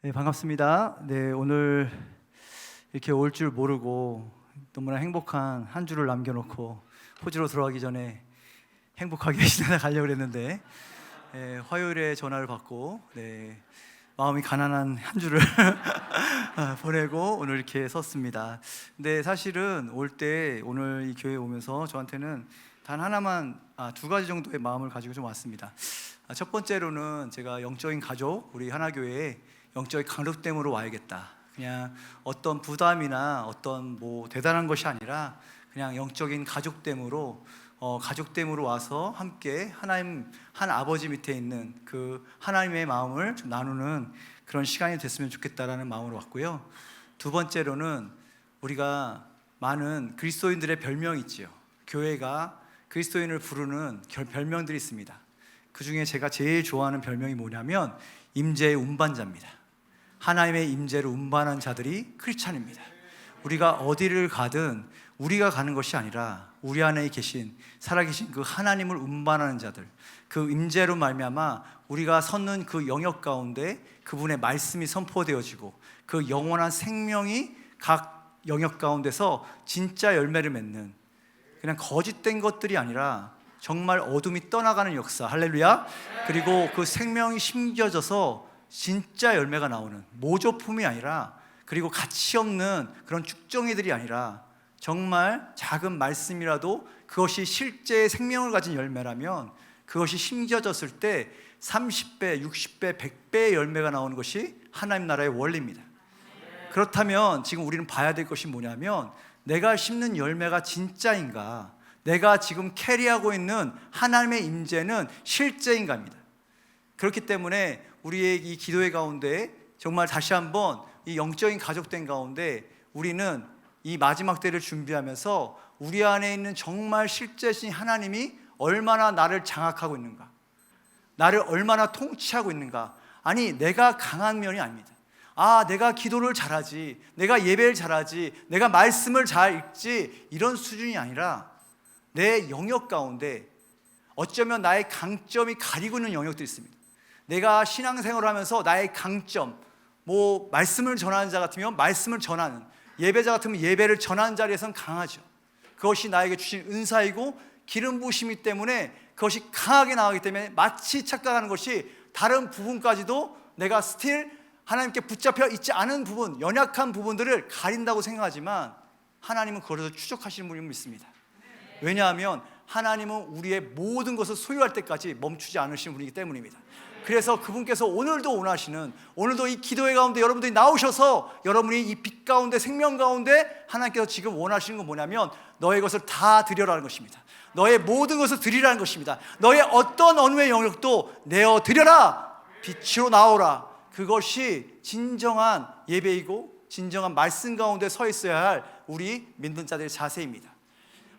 네, 반갑습니다. 네, 오늘 이렇게 올 줄 모르고 너무나 행복한 한 주를 남겨놓고 호주로 들어가기 전에 행복하게 지내다 가려고 했는데 화요일에 전화를 받고 마음이 가난한 한 주를 보내고 오늘 이렇게 섰습니다. 근데 사실은 오늘 이 교회에 오면서 저한테는 단 하나만 두 가지 정도의 마음을 가지고 좀 왔습니다. 첫 번째로는 제가 영적인 가족, 우리 하나교회에 영적인 가족됨으로 와야겠다. 그냥 어떤 부담이나 어떤 대단한 것이 아니라 그냥 영적인 가족됨으로 와서 함께 하나님 한 아버지 밑에 있는 그 하나님의 마음을 좀 나누는 그런 시간이 됐으면 좋겠다라는 마음으로 왔고요. 두 번째로는 우리가 많은 그리스도인들의 별명이 있지요. 교회가 그리스도인을 부르는 별명들이 있습니다. 그 중에 제가 제일 좋아하는 별명이 뭐냐면 임재의 운반자입니다. 하나님의 임재를 운반한 자들이 크리스찬입니다. 우리가 어디를 가든 우리가 가는 것이 아니라 우리 안에 계신 살아계신 그 하나님을 운반하는 자들, 그 임재로 말미암아 우리가 섰는 그 영역 가운데 그분의 말씀이 선포되어지고 그 영원한 생명이 각 영역 가운데서 진짜 열매를 맺는, 그냥 거짓된 것들이 아니라 정말 어둠이 떠나가는 역사, 할렐루야. 그리고 그 생명이 심겨져서 진짜 열매가 나오는, 모조품이 아니라, 그리고 가치 없는 그런 쭉정이들이 아니라 정말 작은 말씀이라도 그것이 실제 생명을 가진 열매라면 그것이 심겨졌을 때 30배, 60배, 100배의 열매가 나오는 것이 하나님 나라의 원리입니다. 그렇다면 지금 우리는 봐야 될 것이 뭐냐면 내가 심는 열매가 진짜인가, 내가 지금 캐리하고 있는 하나님의 임재는 실제인가입니다. 그렇기 때문에 우리의 이 기도회 가운데 정말 다시 한번 이 영적인 가족된 가운데 우리는 이 마지막 때를 준비하면서 우리 안에 있는 정말 실제신 하나님이 얼마나 나를 장악하고 있는가, 나를 얼마나 통치하고 있는가. 아니, 내가 강한 면이 아닙니다. 내가 기도를 잘하지, 내가 예배를 잘하지, 내가 말씀을 잘 읽지, 이런 수준이 아니라 내 영역 가운데 어쩌면 나의 강점이 가리고 있는 영역도 있습니다. 내가 신앙생활을 하면서 나의 강점, 말씀을 전하는 자 같으면 말씀을 전하는, 예배자 같으면 예배를 전하는 자리에서는 강하죠. 그것이 나에게 주신 은사이고 기름 부으심이 때문에 그것이 강하게 나가기 때문에 마치 착각하는 것이 다른 부분까지도 내가 스틸 하나님께 붙잡혀 있지 않은 부분, 연약한 부분들을 가린다고 생각하지만 하나님은 그것을 추적하시는 분임을 믿습니다. 왜냐하면 하나님은 우리의 모든 것을 소유할 때까지 멈추지 않으시는 분이기 때문입니다. 그래서 그분께서 오늘도 원하시는, 오늘도 이 기도회 가운데 여러분들이 나오셔서 여러분이 이 빛 가운데, 생명 가운데 하나님께서 지금 원하시는 건 뭐냐면 너의 것을 다 드려라는 것입니다. 너의 모든 것을 드리라는 것입니다. 너의 어떤 어느의 영역도 내어 드려라, 빛으로 나오라. 그것이 진정한 예배이고 진정한 말씀 가운데 서 있어야 할 우리 믿는 자들의 자세입니다.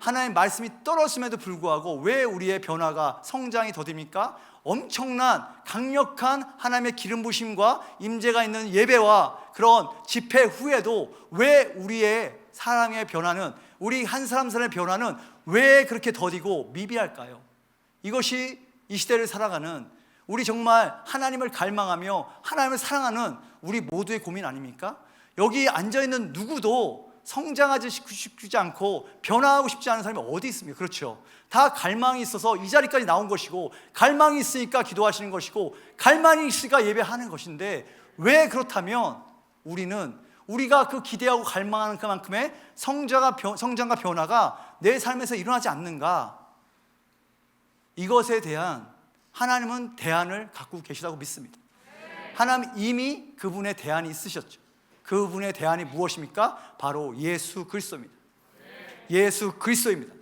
하나님의 말씀이 떨어짐에도 불구하고 왜 우리의 변화가, 성장이 더딥니까? 엄청난 강력한 하나님의 기름 부심과 임재가 있는 예배와 그런 집회 후에도 왜 우리의 사람의 변화는, 우리 한 사람 사람의 변화는 왜 그렇게 더디고 미비할까요? 이것이 이 시대를 살아가는, 우리 정말 하나님을 갈망하며 하나님을 사랑하는 우리 모두의 고민 아닙니까? 여기 앉아있는 누구도 성장하지 싶지 않고 변화하고 싶지 않은 사람이 어디 있습니까? 그렇죠. 다 갈망이 있어서 이 자리까지 나온 것이고, 갈망이 있으니까 기도하시는 것이고, 갈망이 있으니까 예배하는 것인데, 왜 그렇다면 우리가 그 기대하고 갈망하는 그만큼의 성장과 변화가 내 삶에서 일어나지 않는가? 이것에 대한 하나님은 대안을 갖고 계시다고 믿습니다. 하나님 이미 그분의 대안이 있으셨죠. 그분의 대안이 무엇입니까? 바로 예수 그리스도입니다. 예수 그리스도입니다.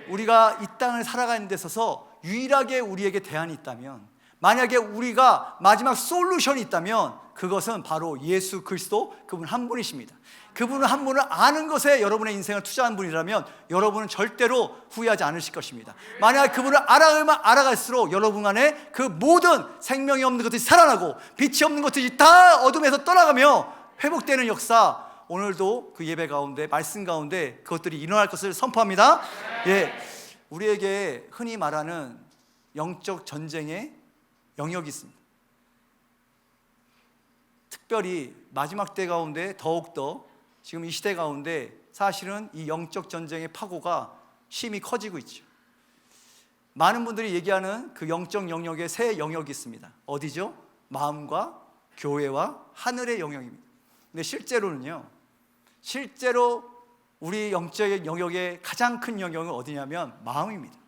우리가 이 땅을 살아가는 데 있어서 유일하게 우리에게 대안이 있다면, 만약에 우리가 마지막 솔루션이 있다면 그것은 바로 예수 그리스도, 그분 한 분이십니다. 그분 한 분을 아는 것에 여러분의 인생을 투자한 분이라면 여러분은 절대로 후회하지 않으실 것입니다. 만약 그분을 알아가면 알아갈수록 여러분 안에 그 모든 생명이 없는 것들이 살아나고 빛이 없는 것들이 다 어둠에서 떠나가며 회복되는 역사, 오늘도 그 예배 가운데, 말씀 가운데 그것들이 일어날 것을 선포합니다. 우리에게 흔히 말하는 영적 전쟁의 영역이 있습니다. 특별히 마지막 때 가운데 더욱더 지금 이 시대 가운데 사실은 이 영적 전쟁의 파고가 심히 커지고 있죠. 많은 분들이 얘기하는 그 영적 영역에 세 영역이 있습니다. 어디죠? 마음과 교회와 하늘의 영역입니다. 근데 실제로는요, 실제로 우리 영적 영역의 가장 큰 영역은 어디냐면 마음입니다.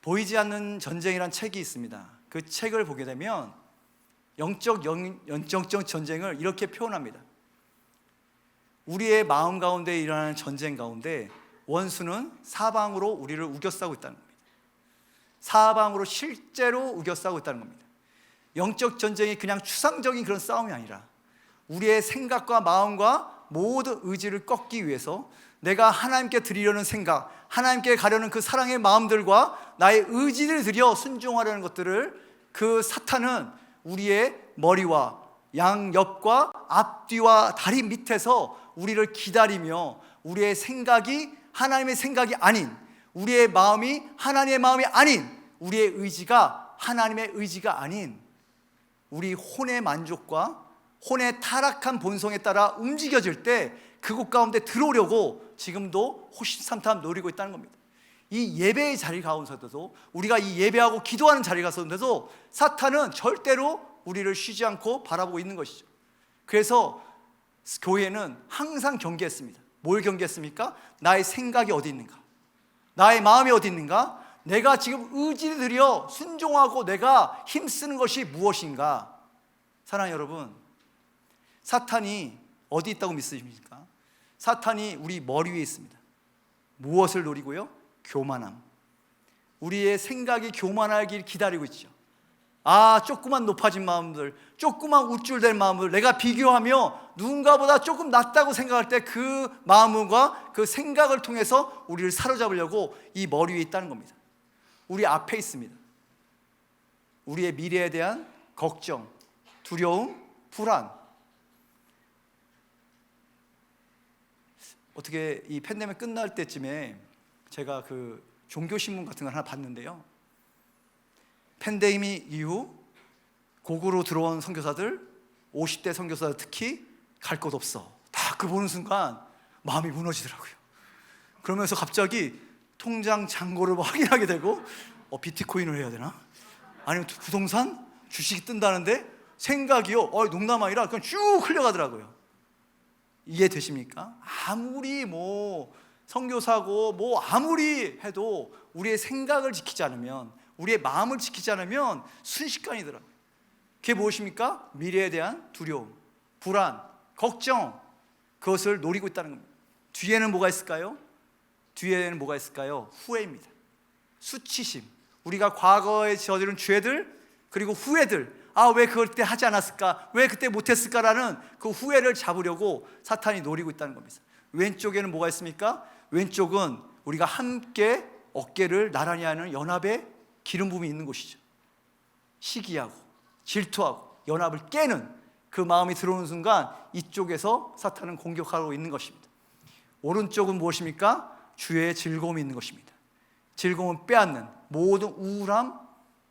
보이지 않는 전쟁이란 책이 있습니다. 그 책을 보게 되면 영적 전쟁을 이렇게 표현합니다. 우리의 마음 가운데 일어나는 전쟁 가운데 원수는 사방으로 우리를 우겨싸고 있다는 겁니다. 사방으로 실제로 우겨싸고 있다는 겁니다. 영적 전쟁이 그냥 추상적인 그런 싸움이 아니라 우리의 생각과 마음과 모든 의지를 꺾기 위해서 내가 하나님께 드리려는 생각, 하나님께 가려는 그 사랑의 마음들과 나의 의지를 들여 순종하려는 것들을 그 사탄은 우리의 머리와 양옆과 앞뒤와 다리 밑에서 우리를 기다리며 우리의 생각이 하나님의 생각이 아닌, 우리의 마음이 하나님의 마음이 아닌, 우리의 의지가 하나님의 의지가 아닌 우리 혼의 만족과 혼의 타락한 본성에 따라 움직여질 때 그곳 가운데 들어오려고 지금도 호시탐탐 노리고 있다는 겁니다. 이 예배의 자리 가운데서도, 우리가 이 예배하고 기도하는 자리 가운데서 사탄은 절대로 우리를 쉬지 않고 바라보고 있는 것이죠. 그래서 교회는 항상 경계했습니다. 뭘 경계했습니까? 나의 생각이 어디 있는가? 나의 마음이 어디 있는가? 내가 지금 의지를 들여 순종하고 내가 힘쓰는 것이 무엇인가? 사랑하는 여러분, 사탄이 어디 있다고 믿으십니까? 사탄이 우리 머리 위에 있습니다. 무엇을 노리고요? 교만함. 우리의 생각이 교만하길 기다리고 있죠. 조그만 높아진 마음들, 조그만 우쭐된 마음들, 내가 비교하며 누군가보다 조금 낫다고 생각할 때 그 마음과 그 생각을 통해서 우리를 사로잡으려고 이 머리 위에 있다는 겁니다. 우리 앞에 있습니다. 우리의 미래에 대한 걱정, 두려움, 불안. 어떻게 이 팬데믹 끝날 때쯤에 제가 그 종교신문 같은 걸 하나 봤는데요, 팬데믹 이후 고구로 들어온 선교사들, 50대 선교사들 특히 갈 곳 없어. 다 그 보는 순간 마음이 무너지더라고요. 그러면서 갑자기 통장 잔고를 확인하게 되고 비트코인을 해야 되나? 아니면 부동산? 주식이 뜬다는데 생각이요, 농담 아니라 그냥 쭉 흘러가더라고요. 이해되십니까? 아무리 선교사고 아무리 해도 우리의 생각을 지키지 않으면, 우리의 마음을 지키지 않으면 순식간이더라고요. 그게 무엇입니까? 미래에 대한 두려움, 불안, 걱정, 그것을 노리고 있다는 겁니다. 뒤에는 뭐가 있을까요? 뒤에는 뭐가 있을까요? 후회입니다. 수치심, 우리가 과거에 저지른 죄들, 그리고 후회들, 왜 그때 하지 않았을까? 왜 그때 못했을까라는 그 후회를 잡으려고 사탄이 노리고 있다는 겁니다. 왼쪽에는 뭐가 있습니까? 왼쪽은 우리가 함께 어깨를 나란히 하는 연합의 기름 부음이 있는 곳이죠. 시기하고 질투하고 연합을 깨는 그 마음이 들어오는 순간 이쪽에서 사탄은 공격하고 있는 것입니다. 오른쪽은 무엇입니까? 주의 즐거움이 있는 것입니다. 즐거움을 빼앗는 모든 우울함,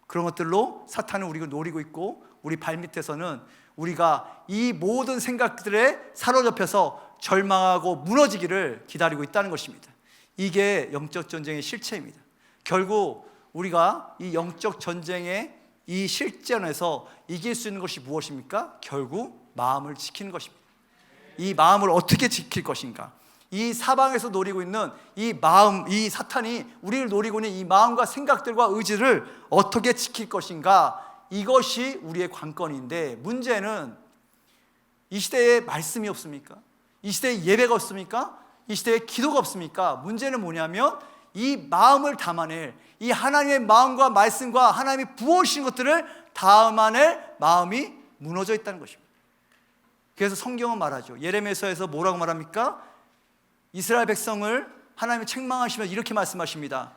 그런 것들로 사탄은 우리를 노리고 있고, 우리 발밑에서는 우리가 이 모든 생각들에 사로잡혀서 절망하고 무너지기를 기다리고 있다는 것입니다. 이게 영적 전쟁의 실체입니다. 결국 우리가 이 영적 전쟁의 이 실전에서 이길 수 있는 것이 무엇입니까? 결국 마음을 지키는 것입니다. 이 마음을 어떻게 지킬 것인가? 이 사방에서 노리고 있는 이 마음, 이 사탄이 우리를 노리고 있는 이 마음과 생각들과 의지를 어떻게 지킬 것인가? 이것이 우리의 관건인데, 문제는 이 시대에 말씀이 없습니까? 이 시대에 예배가 없습니까? 이 시대에 기도가 없습니까? 문제는 뭐냐면 이 마음을 담아낼, 이 하나님의 마음과 말씀과 하나님이 부어주신 것들을 담아낼 마음이 무너져 있다는 것입니다. 그래서 성경은 말하죠. 예레미야서에서 뭐라고 말합니까? 이스라엘 백성을 하나님이 책망하시면서 이렇게 말씀하십니다.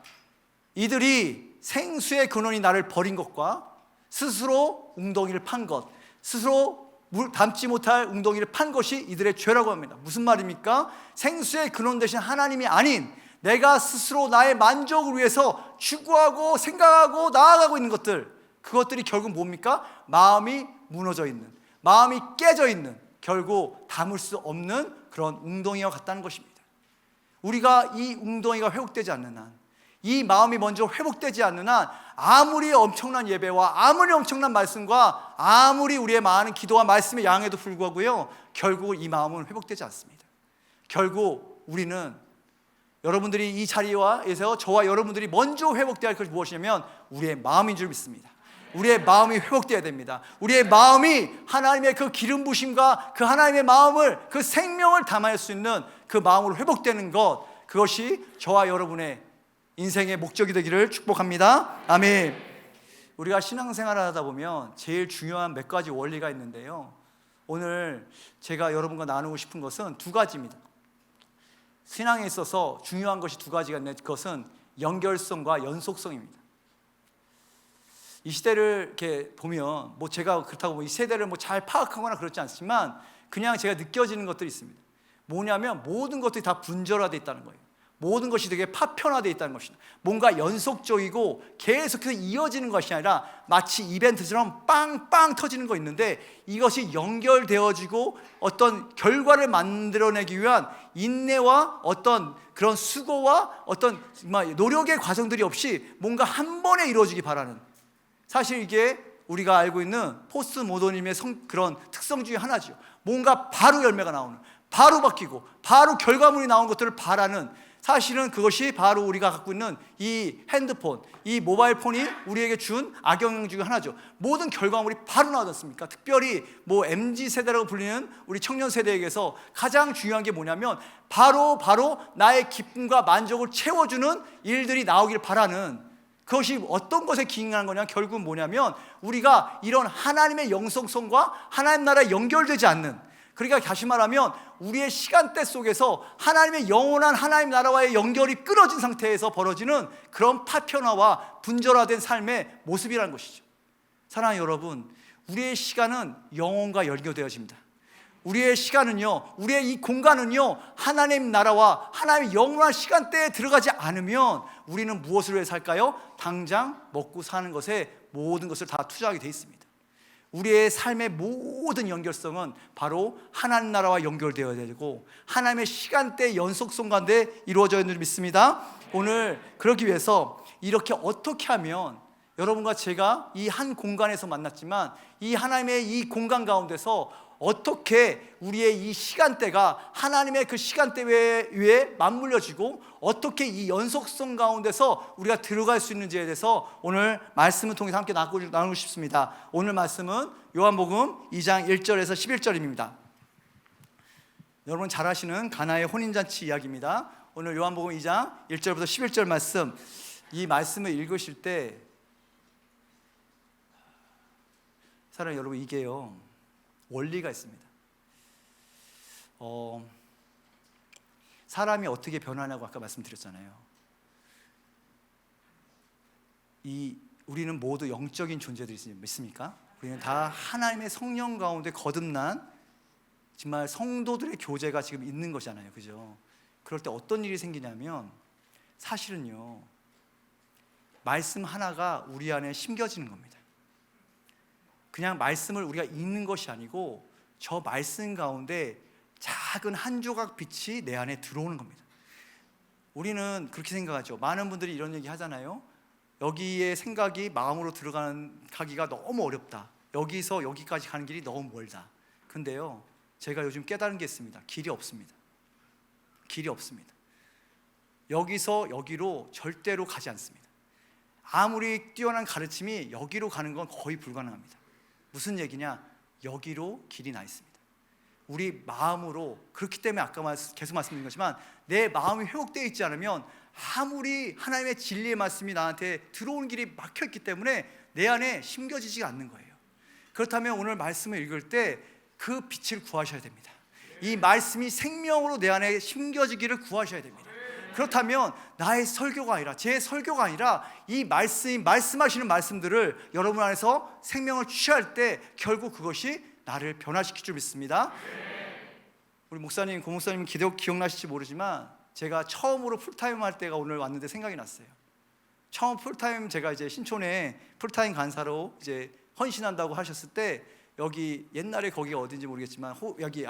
이들이 생수의 근원이 나를 버린 것과 스스로 웅덩이를 판 것, 스스로 물 담지 못할 웅덩이를 판 것이 이들의 죄라고 합니다. 무슨 말입니까? 생수의 근원 대신 하나님이 아닌 내가 스스로 나의 만족을 위해서 추구하고 생각하고 나아가고 있는 것들, 그것들이 결국 뭡니까? 마음이 무너져 있는, 마음이 깨져 있는, 결국 담을 수 없는 그런 웅덩이와 같다는 것입니다. 우리가 이 웅덩이가 회복되지 않는 한, 이 마음이 먼저 회복되지 않는 한, 아무리 엄청난 예배와 아무리 엄청난 말씀과 아무리 우리의 많은 기도와 말씀의 양에도 불구하고요, 결국 이 마음은 회복되지 않습니다. 결국 우리는, 여러분들이 이 자리에서 저와 여러분들이 먼저 회복되어야 할 것이 무엇이냐면 우리의 마음인 줄 믿습니다. 우리의 마음이 회복되어야 됩니다. 우리의 마음이 하나님의 그 기름 부심과 그 하나님의 마음을, 그 생명을 담아낼 수 있는 그 마음으로 회복되는 것, 그것이 저와 여러분의 인생의 목적이 되기를 축복합니다. 아멘. 우리가 신앙생활을 하다 보면 제일 중요한 몇 가지 원리가 있는데요, 오늘 제가 여러분과 나누고 싶은 것은 두 가지입니다. 신앙에 있어서 중요한 것이 두 가지가 있는데, 그것은 연결성과 연속성입니다. 이 시대를 이렇게 보면, 제가 그렇다고 이 세대를 잘 파악하거나 그렇지 않지만 그냥 제가 느껴지는 것들이 있습니다. 뭐냐면 모든 것들이 다 분절화되어 있다는 거예요. 모든 것이 되게 파편화되어 있다는 것입니다. 뭔가 연속적이고 계속해서 이어지는 것이 아니라 마치 이벤트처럼 빵빵 터지는 거 있는데, 이것이 연결되어지고 어떤 결과를 만들어내기 위한 인내와 어떤 그런 수고와 어떤 노력의 과정들이 없이 뭔가 한 번에 이루어지기 바라는, 사실 이게 우리가 알고 있는 포스트 모더니즘의 그런 특성 중에 하나죠. 뭔가 바로 열매가 나오는, 바로 바뀌고 바로 결과물이 나온 것들을 바라는, 사실은 그것이 바로 우리가 갖고 있는 이 핸드폰, 이 모바일 폰이 우리에게 준 악영향 중에 하나죠. 모든 결과물이 바로 나오지 않습니까? 특별히 MZ세대라고 불리는 우리 청년 세대에게서 가장 중요한 게 뭐냐면 바로 나의 기쁨과 만족을 채워주는 일들이 나오길 바라는, 그것이 어떤 것에 기인하는 거냐, 결국은 뭐냐면 우리가 이런 하나님의 영성성과 하나님 나라에 연결되지 않는, 그러니까 다시 말하면 우리의 시간대 속에서 하나님의 영원한 하나님 나라와의 연결이 끊어진 상태에서 벌어지는 그런 파편화와 분절화된 삶의 모습이라는 것이죠. 사랑하는 여러분, 우리의 시간은 영혼과 연결되어집니다. 우리의 시간은요, 우리의 이 공간은요, 하나님 나라와 하나님의 영원한 시간대에 들어가지 않으면 우리는 무엇을 위해 살까요? 당장 먹고 사는 것에 모든 것을 다 투자하게 돼 있습니다. 우리의 삶의 모든 연결성은 바로 하나님 나라와 연결되어야 되고 하나님의 시간대 연속성 가운데 이루어져야 되는 줄 믿습니다. 오늘 그러기 위해서 이렇게 어떻게 하면, 여러분과 제가 이 한 공간에서 만났지만 이 하나님의 이 공간 가운데서 어떻게 우리의 이 시간대가 하나님의 그 시간대 위에 맞물려지고 어떻게 이 연속성 가운데서 우리가 들어갈 수 있는지에 대해서 오늘 말씀을 통해서 함께 나누고 싶습니다. 오늘 말씀은 요한복음 2장 1절에서 11절입니다. 여러분 잘 아시는 가나의 혼인잔치 이야기입니다. 오늘 요한복음 2장 1절부터 11절 말씀, 이 말씀을 읽으실 때 사랑하는 여러분, 이게요 원리가 있습니다. 사람이 어떻게 변하냐고 아까 말씀드렸잖아요. 우리는 모두 영적인 존재들이 믿습니까? 우리는 다 하나님의 성령 가운데 거듭난 정말 성도들의 교제가 지금 있는 거잖아요, 그죠? 그럴 때 어떤 일이 생기냐면 사실은요, 말씀 하나가 우리 안에 심겨지는 겁니다. 그냥 말씀을 우리가 읽는 것이 아니고 저 말씀 가운데 작은 한 조각 빛이 내 안에 들어오는 겁니다. 우리는 그렇게 생각하죠. 많은 분들이 이런 얘기 하잖아요. 여기에 생각이 마음으로 가기가 너무 어렵다. 여기서 여기까지 가는 길이 너무 멀다. 근데요, 제가 요즘 깨달은 게 있습니다. 길이 없습니다. 길이 없습니다. 여기서 여기로 절대로 가지 않습니다. 아무리 뛰어난 가르침이 여기로 가는 건 거의 불가능합니다. 무슨 얘기냐? 여기로 길이 나 있습니다. 우리 마음으로, 그렇기 때문에 아까 계속 말씀드린 것지만 내 마음이 회복되어 있지 않으면 아무리 하나님의 진리의 말씀이 나한테 들어오는 길이 막혀있기 때문에 내 안에 심겨지지가 않는 거예요. 그렇다면 오늘 말씀을 읽을 때 그 빛을 구하셔야 됩니다. 이 말씀이 생명으로 내 안에 심겨지기를 구하셔야 됩니다. 그렇다면 나의 설교가 아니라, 제 설교가 아니라 이 말씀하시는 말씀들을 여러분 안에서 생명을 취할 때 결국 그것이 나를 변화시킬 줄 믿습니다. 우리 목사님, 고목사님 기억나실지 모르지만 제가 처음으로 풀타임 할 때가 오늘 왔는데 생각이 났어요. 처음 풀타임, 제가 이제 신촌에 풀타임 간사로 이제 헌신한다고 하셨을 때 여기 옛날에 거기가 어딘지 모르겠지만 여기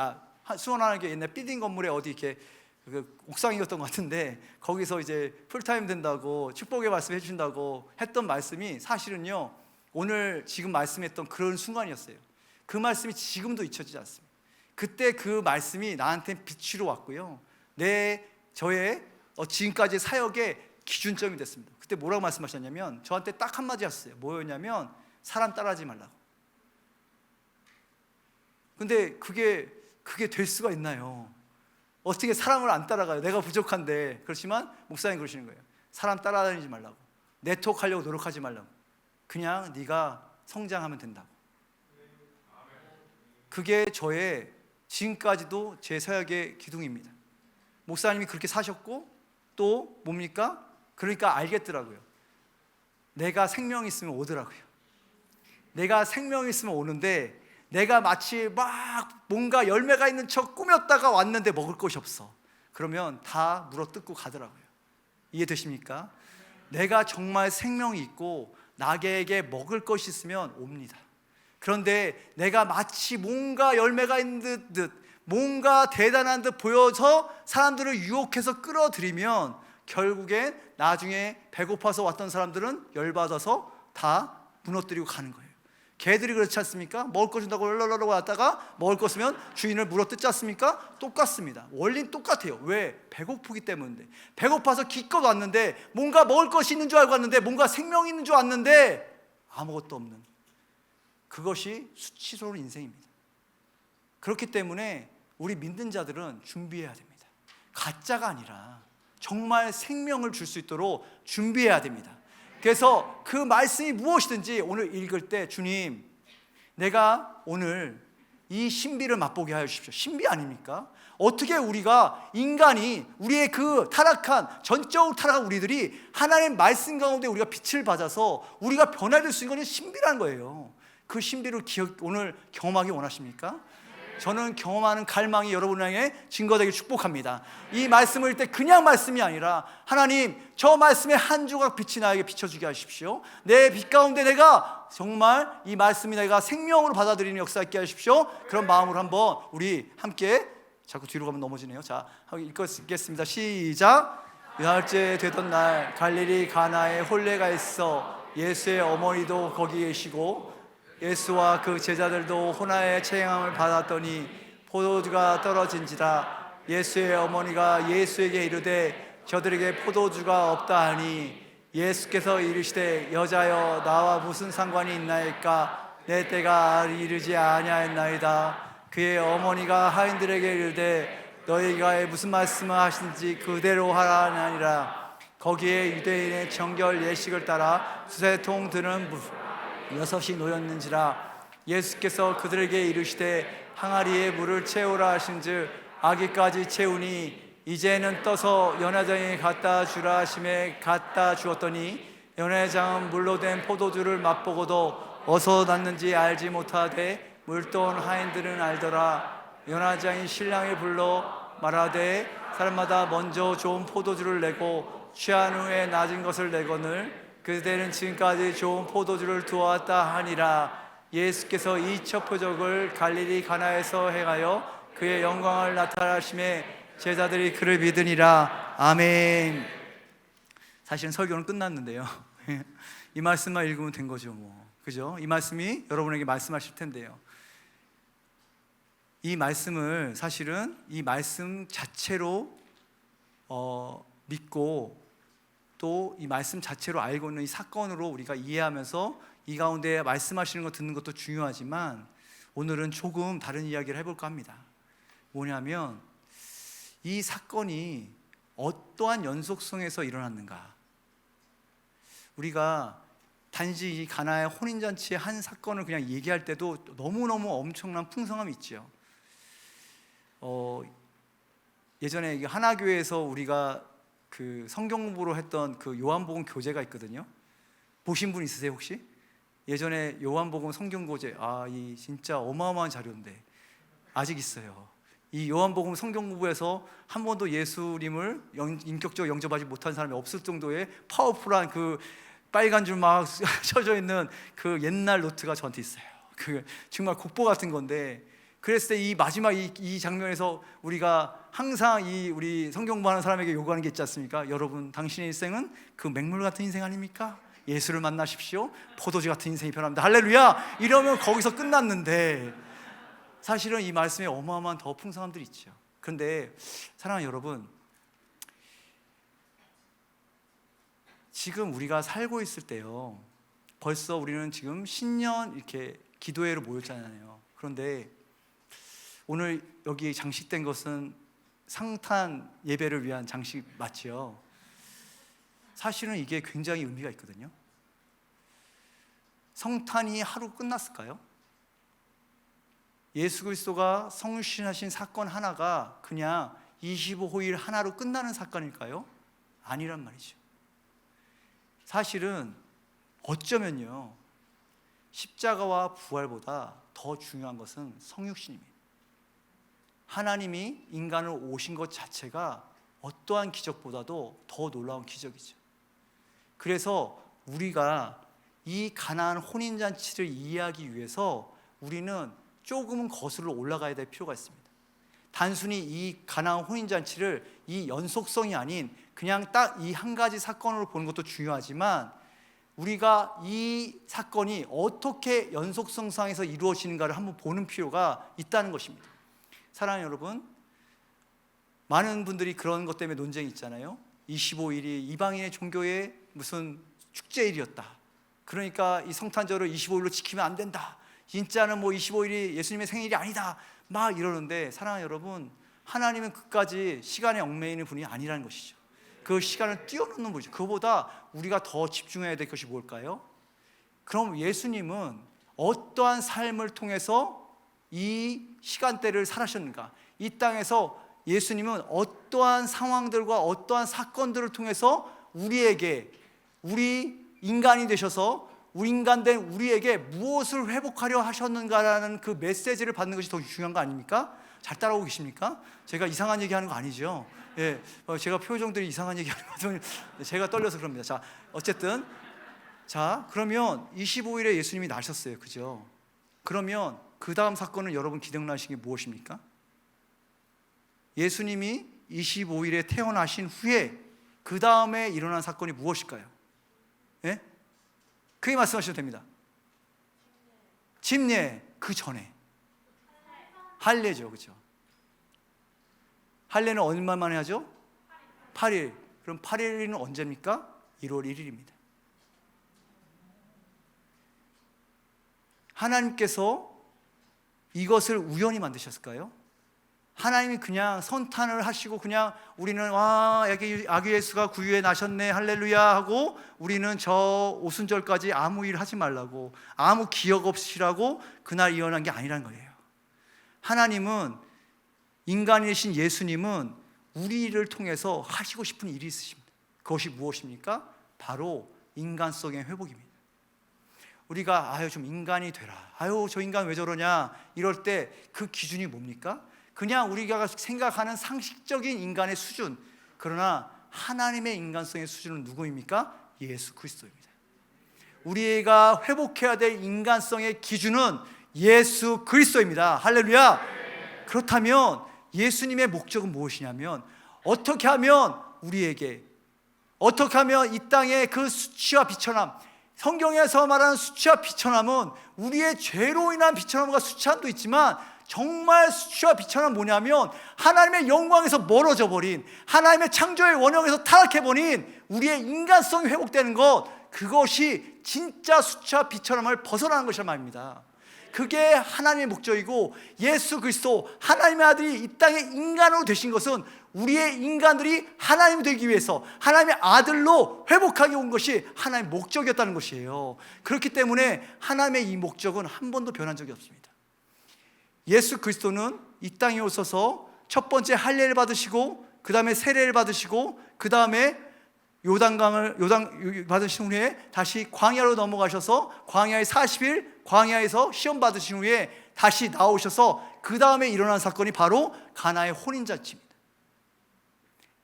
수원하게 옛날 빌딩 건물에 어디 이렇게 그 옥상이었던 것 같은데 거기서 이제 풀타임 된다고 축복의 말씀 해주신다고 했던 말씀이 사실은요 오늘 지금 말씀했던 그런 순간이었어요. 그 말씀이 지금도 잊혀지지 않습니다. 그때 그 말씀이 나한테 빛으로 왔고요 저의 지금까지 사역의 기준점이 됐습니다. 그때 뭐라고 말씀하셨냐면 저한테 딱 한마디 하셨어요. 뭐였냐면 사람 따라하지 말라고. 근데 그게 될 수가 있나요? 어떻게 사람을 안 따라가요? 내가 부족한데. 그렇지만 목사님 그러시는 거예요. 사람 따라다니지 말라고. 네트워크하려고 노력하지 말라고. 그냥 네가 성장하면 된다고. 그게 저의 지금까지도 제 사역의 기둥입니다. 목사님이 그렇게 사셨고 또 뭡니까? 그러니까 알겠더라고요. 내가 생명이 있으면 오더라고요. 내가 생명이 있으면 오는데 내가 마치 막 뭔가 열매가 있는 척 꾸몄다가 왔는데 먹을 것이 없어. 그러면 다 물어뜯고 가더라고요. 이해되십니까? 내가 정말 생명이 있고 나에게 먹을 것이 있으면 옵니다. 그런데 내가 마치 뭔가 열매가 있는 듯 뭔가 대단한 듯 보여서 사람들을 유혹해서 끌어들이면 결국엔 나중에 배고파서 왔던 사람들은 열받아서 다 무너뜨리고 가는 거예요. 개들이 그렇지 않습니까? 먹을 거 준다고 랄랄랄 왔다가 먹을 거 쓰면 주인을 물어뜯지 않습니까? 똑같습니다. 원리는 똑같아요. 왜? 배고프기 때문인데. 배고파서 기껏 왔는데 뭔가 먹을 것이 있는 줄 알고 왔는데 뭔가 생명이 있는 줄 알았는데 아무것도 없는, 그것이 수치스러운 인생입니다. 그렇기 때문에 우리 믿는 자들은 준비해야 됩니다. 가짜가 아니라 정말 생명을 줄 수 있도록 준비해야 됩니다. 그래서 그 말씀이 무엇이든지 오늘 읽을 때 주님, 내가 오늘 이 신비를 맛보게 하여 주십시오. 신비 아닙니까? 어떻게 우리가 인간이 우리의 그 타락한 전적으로 타락한 우리들이 하나님의 말씀 가운데 우리가 빛을 받아서 우리가 변화될 수 있는 건 신비라는 거예요. 그 신비를 오늘 경험하기 원하십니까? 저는 경험하는 갈망이 여러분에게 증거되길 축복합니다. 이 말씀을 때 그냥 말씀이 아니라 하나님, 저 말씀의 한 조각 빛이 나에게 비춰주게 하십시오. 내 빛 가운데 내가 정말 이 말씀이 내가 생명으로 받아들이는 역사 있게 하십시오. 그런 마음으로 한번 우리 함께, 자꾸 뒤로 가면 넘어지네요. 자, 읽겠습니다. 시작. 열째 되던 날 갈릴리 가나에 혼례가 있어 예수의 어머니도 거기 계시고 예수와 그 제자들도 호나의 체형함을 받았더니 포도주가 떨어진지라. 예수의 어머니가 예수에게 이르되 저들에게 포도주가 없다 하니 예수께서 이르시되 여자여 나와 무슨 상관이 있나이까? 내 때가 이르지 아니하였나이다. 그의 어머니가 하인들에게 이르되 너희가 무슨 말씀을 하시는지 그대로 하라니라. 거기에 유대인의 정결 예식을 따라 수세통 드는 6이 놓였는지라. 예수께서 그들에게 이르시되 항아리에 물을 채우라 하신즉 아기까지 채우니 이제는 떠서 연회장에 갖다 주라 하심에 갖다 주었더니 연회장은 물로 된 포도주를 맛보고도 어디서 났는지 알지 못하되 물돈 하인들은 알더라. 연회장이 신랑을 불러 말하되 사람마다 먼저 좋은 포도주를 내고 취한 후에 낮은 것을 내거늘 그대는 지금까지 좋은 포도주를 두었다 하니라. 예수께서 이 첫 표적을 갈릴리 가나에서 행하여 그의 영광을 나타나심에 제자들이 그를 믿으니라. 아멘. 사실은 설교는 끝났는데요. 이 말씀만 읽으면 된 거죠, 뭐. 그죠? 이 말씀이 여러분에게 말씀하실 텐데요. 이 말씀을 사실은 이 말씀 자체로 믿고 또 이 말씀 자체로 알고 있는 이 사건으로 우리가 이해하면서 이 가운데 말씀하시는 거 듣는 것도 중요하지만 오늘은 조금 다른 이야기를 해볼까 합니다. 뭐냐면 이 사건이 어떠한 연속성에서 일어났는가. 우리가 단지 이 가나의 혼인잔치의 한 사건을 그냥 얘기할 때도 너무너무 엄청난 풍성함이 있죠. 예전에 하나교회에서 우리가 그 성경 공부로 했던 그 요한복음 교재가 있거든요. 보신 분 있으세요 혹시? 예전에 요한복음 성경 교재, 이 진짜 어마어마한 자료인데 아직 있어요. 이 요한복음 성경 공부에서 한 번도 예수님을 인격적으로 영접하지 못한 사람이 없을 정도의 파워풀한 그 빨간 줄 막 쳐져 있는 그 옛날 노트가 저한테 있어요. 그 정말 곡보 같은 건데, 그랬을 때 이 마지막 이 장면에서 우리가 항상 이 우리 성경 공부하는 사람에게 요구하는 게 있지 않습니까? 여러분, 당신의 일생은 그 맹물 같은 인생 아닙니까? 예수를 만나십시오. 포도주 같은 인생이 변합니다. 할렐루야! 이러면 거기서 끝났는데, 사실은 이 말씀에 어마어마한 더 풍성함들이 있죠. 그런데 사랑하는 여러분, 지금 우리가 살고 있을 때요, 벌써 우리는 지금 신년 이렇게 기도회로 모였잖아요. 그런데 오늘 여기 장식된 것은 상탄 예배를 위한 장식 맞지요? 사실은 이게 굉장히 의미가 있거든요. 성탄이 하루 끝났을까요? 예수 그리스도가 성신하신 사건 하나가 그냥 25호일 하나로 끝나는 사건일까요? 아니란 말이죠. 사실은 어쩌면요, 십자가와 부활보다 더 중요한 것은 성육신입니다. 하나님이 인간을 오신 것 자체가 어떠한 기적보다도 더 놀라운 기적이죠. 그래서 우리가 이 가나안 혼인잔치를 이해하기 위해서 우리는 조금은 거슬러 올라가야 될 필요가 있습니다. 단순히 이 가나안 혼인잔치를 이 연속성이 아닌 그냥 딱 이 한 가지 사건으로 보는 것도 중요하지만, 우리가 이 사건이 어떻게 연속성상에서 이루어지는가를 한번 보는 필요가 있다는 것입니다. 사랑하는 여러분, 많은 분들이 그런 것 때문에 논쟁이 있잖아요. 25일이 이방인의 종교의 무슨 축제일이었다. 그러니까 이 성탄절을 25일로 지키면 안 된다. 진짜는 뭐 25일이 예수님의 생일이 아니다. 막 이러는데, 사랑하는 여러분, 하나님은 끝까지 시간에 얽매이는 분이 아니라는 것이죠. 그 시간을 뛰어넘는 분이죠. 그거보다 우리가 더 집중해야 될 것이 뭘까요? 그럼 예수님은 어떠한 삶을 통해서 이 시간대를 살아셨는가? 이 땅에서 예수님은 어떠한 상황들과 어떠한 사건들을 통해서 우리에게, 우리 인간이 되셔서 우리 인간된 우리에게 무엇을 회복하려 하셨는가라는 그 메시지를 받는 것이 더 중요한 거 아닙니까? 잘 따라오고 계십니까? 제가 이상한 얘기하는 거 아니죠? 예, 제가 표정들이 이상한 얘기하는 거죠. 제가 떨려서 그럽니다. 자, 어쨌든 자, 그러면 25일에 예수님이 나셨어요, 그죠? 그러면 그 다음 사건은 여러분 기억나시는 게 무엇입니까? 예수님이 25일에 태어나신 후에 그 다음에 일어난 사건이 무엇일까요? 예? 크게 말씀하셔도 됩니다. 침례. 그 전에 할례죠, 그죠? 할례는 얼마 만에 하죠? 8일. 그럼 8일은 언제입니까? 1월 1일입니다. 하나님께서 이것을 우연히 만드셨을까요? 하나님이 그냥 선탄을 하시고 그냥 우리는 와, 아기 예수가 구유에 나셨네 할렐루야 하고 우리는 저 오순절까지 아무 일 하지 말라고, 아무 기억 없이라고 그날 일어난 게 아니라는 거예요. 하나님은, 인간이신 예수님은 우리를 통해서 하시고 싶은 일이 있으십니다. 그것이 무엇입니까? 바로 인간성의 회복입니다. 우리가 아유 좀 인간이 되라, 아유 저 인간 왜 저러냐 이럴 때 그 기준이 뭡니까? 그냥 우리가 생각하는 상식적인 인간의 수준. 그러나 하나님의 인간성의 수준은 누구입니까? 예수 그리스도입니다. 우리가 회복해야 될 인간성의 기준은 예수 그리스도입니다. 할렐루야. 그렇다면 예수님의 목적은 무엇이냐면, 어떻게 하면 우리에게, 어떻게 하면 이 땅의 그 수치와 비천함, 성경에서 말하는 수치와 비천함은 우리의 죄로 인한 비천함과 수치함도 있지만, 정말 수치와 비천함은 뭐냐면 하나님의 영광에서 멀어져 버린, 하나님의 창조의 원형에서 타락해버린 우리의 인간성이 회복되는 것, 그것이 진짜 수치와 비천함을 벗어나는 것이란 말입니다. 그게 하나님의 목적이고, 예수 그리스도 하나님의 아들이 이 땅에 인간으로 되신 것은 우리의 인간들이 하나님이 되기 위해서 하나님의 아들로 회복하게 온 것이 하나님의 목적이었다는 것이에요. 그렇기 때문에 하나님의 이 목적은 한 번도 변한 적이 없습니다. 예수 그리스도는 이 땅에 오셔서 첫 번째 할례를 받으시고, 그 다음에 세례를 받으시고, 그 다음에 요단 받으신 후에 다시 광야로 넘어가셔서 광야에 40일 광야에서 시험 받으신 후에 다시 나오셔서 그 다음에 일어난 사건이 바로 가나의 혼인잔치입니다.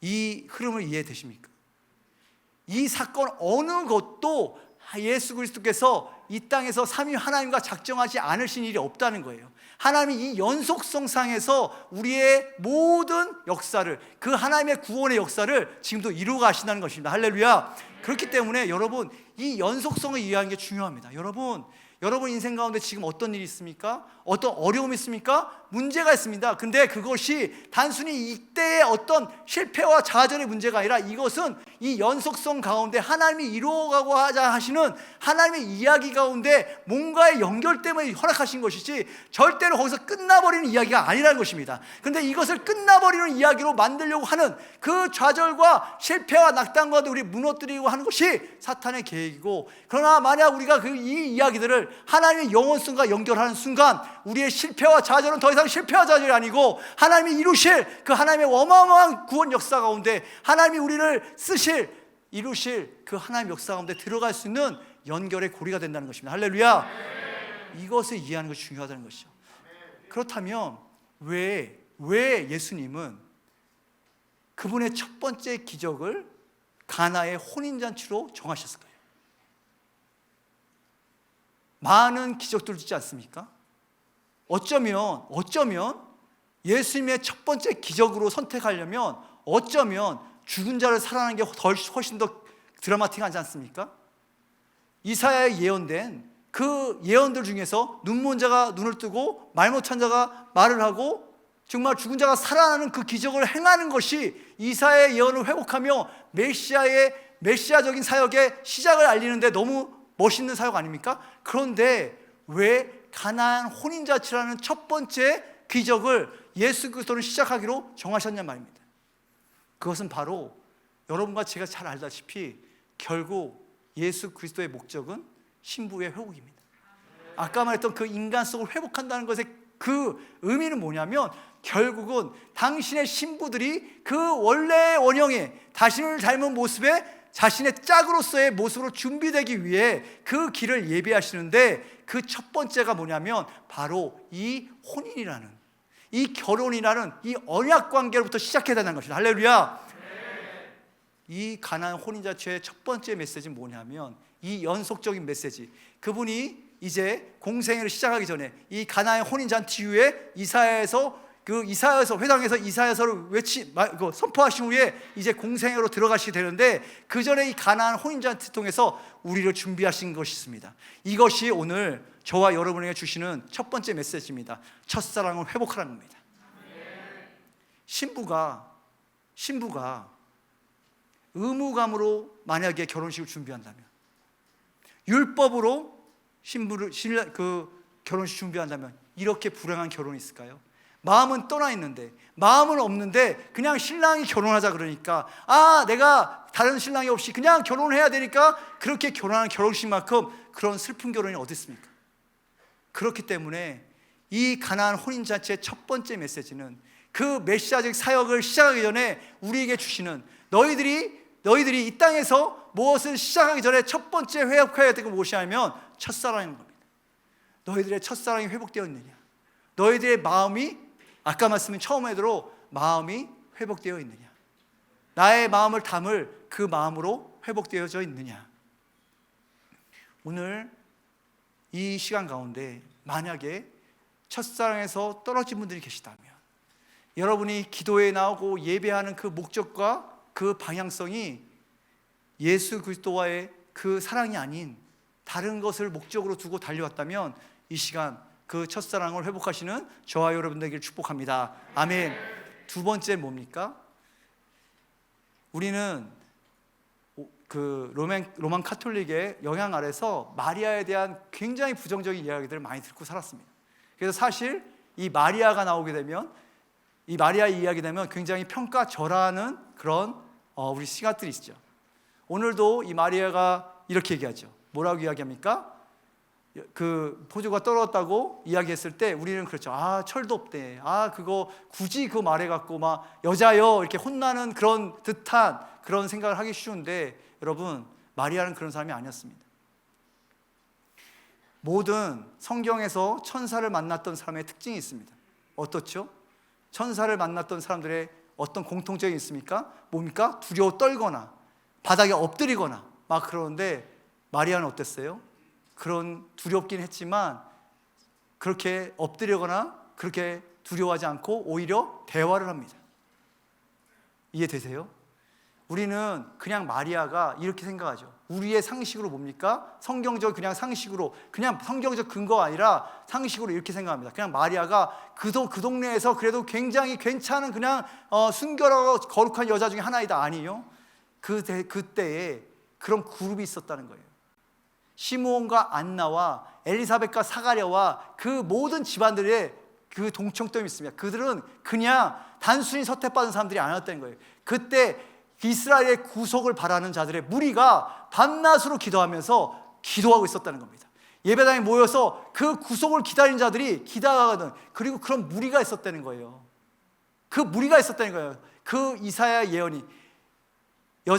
이 흐름을 이해되십니까? 이 사건 어느 것도 예수 그리스도께서 이 땅에서 삼위 하나님과 작정하지 않으신 일이 없다는 거예요. 하나님이 이 연속성상에서 우리의 모든 역사를, 그 하나님의 구원의 역사를 지금도 이루어 가신다는 것입니다. 할렐루야. 그렇기 때문에 여러분, 이 연속성을 이해하는 게 중요합니다. 여러분 인생 가운데 지금 어떤 일이 있습니까? 어떤 어려움이 있습니까? 문제가 있습니다. 근데 그것이 단순히 이때의 어떤 실패와 좌절의 문제가 아니라 이것은 이 연속성 가운데 하나님이 이루어가고 하자 하시는 하나님의 이야기 가운데 뭔가의 연결 때문에 허락하신 것이지 절대로 거기서 끝나버리는 이야기가 아니라는 것입니다. 근데 이것을 끝나버리는 이야기로 만들려고 하는 그 좌절과 실패와 낙담과 우리 무너뜨리고 하는 것이 사탄의 계획이고, 그러나 만약 우리가 이 이야기들을 하나님의 영원성과 연결하는 순간 우리의 실패와 좌절은 더 이상 실패와 좌절이 아니고 하나님이 이루실 그 하나님의 어마어마한 구원 역사 가운데, 하나님이 우리를 이루실 그 하나님 역사 가운데 들어갈 수 있는 연결의 고리가 된다는 것입니다. 할렐루야. 이것을 이해하는 것이 중요하다는 것이죠. 그렇다면 왜 예수님은 그분의 첫 번째 기적을 가나의 혼인잔치로 정하셨을까요? 많은 기적들을 짓지 않습니까? 어쩌면 예수님의 첫 번째 기적으로 선택하려면 어쩌면 죽은 자를 살아나는 게 훨씬 더 드라마틱하지 않습니까? 이사야에 예언된 그 예언들 중에서 눈먼 자가 눈을 뜨고 말 못한 자가 말을 하고 정말 죽은 자가 살아나는 그 기적을 행하는 것이 이사야의 예언을 회복하며 메시아적인 사역의 시작을 알리는데 너무 멋있는 사역 아닙니까? 그런데 왜 가나안 혼인잔치라는 첫 번째 기적을 예수 그리스도는 시작하기로 정하셨냔 말입니다. 그것은 바로 여러분과 제가 잘 알다시피 결국 예수 그리스도의 목적은 신부의 회복입니다. 아까 말했던 그 인간성을 회복한다는 것의 그 의미는 뭐냐면 결국은 당신의 신부들이 그 원래의 원형에 자신을 닮은 모습에 자신의 짝으로서의 모습으로 준비되기 위해 그 길을 예비하시는데, 그 첫 번째가 뭐냐면 바로 이 혼인이라는, 이 결혼이라는 이 언약 관계로부터 시작해야 된다는 것입니다. 할렐루야. 이 가나안 혼인잔치의 첫 번째 메시지는 뭐냐면 이 연속적인 메시지, 그분이 이제 공생애를 시작하기 전에 이 가나안 혼인잔치 이후에 이사야에서 회당에서 이사야서를 선포하신 후에 이제 공생애로 들어가시게 되는데, 그 전에 이 가나안 혼인잔치 통해서 우리를 준비하신 것이 있습니다. 이것이 오늘 저와 여러분에게 주시는 첫 번째 메시지입니다. 첫사랑을 회복하라는 겁니다. 신부가 의무감으로 만약에 결혼식을 준비한다면, 율법으로 결혼식 준비한다면 이렇게 불행한 결혼이 있을까요? 마음은 떠나 있는데, 마음은 없는데 그냥 신랑이 결혼하자 그러니까 내가 다른 신랑이 없이 그냥 결혼해야 되니까 그렇게 결혼하는 결혼식만큼 그런 슬픈 결혼이 어디 있습니까? 그렇기 때문에 이 가나안 혼인잔치의 첫 번째 메시지는 그 메시아적 사역을 시작하기 전에 우리에게 주시는, 너희들이 이 땅에서 무엇을 시작하기 전에 첫 번째 회복해야 되는 무엇이냐면 첫사랑인 겁니다. 너희들의 첫사랑이 회복되어 있느냐? 너희들의 마음이, 아까 말씀인 처음에도 마음이 회복되어 있느냐? 나의 마음을 담을 그 마음으로 회복되어져 있느냐? 오늘 이 시간 가운데 만약에 첫사랑에서 떨어진 분들이 계시다면, 여러분이 기도에 나오고 예배하는 그 목적과 그 방향성이 예수 그리스도와의 그 사랑이 아닌 다른 것을 목적으로 두고 달려왔다면 이 시간 그 첫사랑을 회복하시는 저와 여러분들에게 축복합니다. 아멘. 두 번째 뭡니까? 우리는 그 로만 카톨릭의 영향 아래서 마리아에 대한 굉장히 부정적인 이야기들을 많이 듣고 살았습니다. 그래서 사실 이 마리아가 나오게 되면, 이 마리아 이야기 되면 굉장히 평가절하하는 그런 우리 시각들이 있죠. 오늘도 이 마리아가 이렇게 얘기하죠. 뭐라고 이야기합니까? 그 포도가 떨어졌다고 이야기했을 때 우리는 그렇죠. 철도 없대. 그거 굳이 그거 말해갖고 막 여자여 이렇게 혼나는 그런 듯한 그런 생각을 하기 쉬운데, 여러분 마리아는 그런 사람이 아니었습니다. 모든 성경에서 천사를 만났던 사람의 특징이 있습니다. 어떻죠? 천사를 만났던 사람들의 어떤 공통점이 있습니까? 뭡니까? 두려워 떨거나 바닥에 엎드리거나 막 그러는데, 마리아는 어땠어요? 그런 두렵긴 했지만 그렇게 엎드리거나 그렇게 두려워하지 않고 오히려 대화를 합니다. 이해되세요? 우리는 그냥 마리아가 이렇게 생각하죠. 우리의 상식으로 뭡니까? 성경적 그냥 상식으로, 그냥 성경적 근거가 아니라 상식으로 이렇게 생각합니다. 그냥 마리아가 그 동네에서 그래도 굉장히 괜찮은 그냥 순결하고 거룩한 여자 중에 하나이다. 아니에요. 그때에 그런 그룹이 있었다는 거예요. 시므온과 안나와 엘리사벳과 사가랴와 그 모든 집안들의 그 동청점이 있습니다. 그들은 그냥 단순히 서택받은 사람들이 아니었다는 거예요. 그때 이스라엘의 구속을 바라는 자들의 무리가 밤낮으로 기도하면서 기도하고 있었다는 겁니다. 예배당에 모여서 그 구속을 기다리는 자들이 기다하거든. 그리고 그런 무리가 있었다는 거예요. 그 무리가 있었다는 거예요. 그 이사야 예언이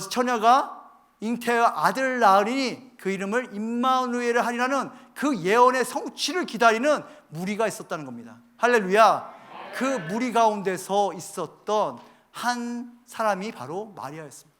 처녀가 잉태하여 아들을 낳으리니 그 이름을 임마누엘을 하리라는 그 예언의 성취를 기다리는 무리가 있었다는 겁니다. 할렐루야. 그 무리 가운데서 있었던 한 사람이 바로 마리아였습니다.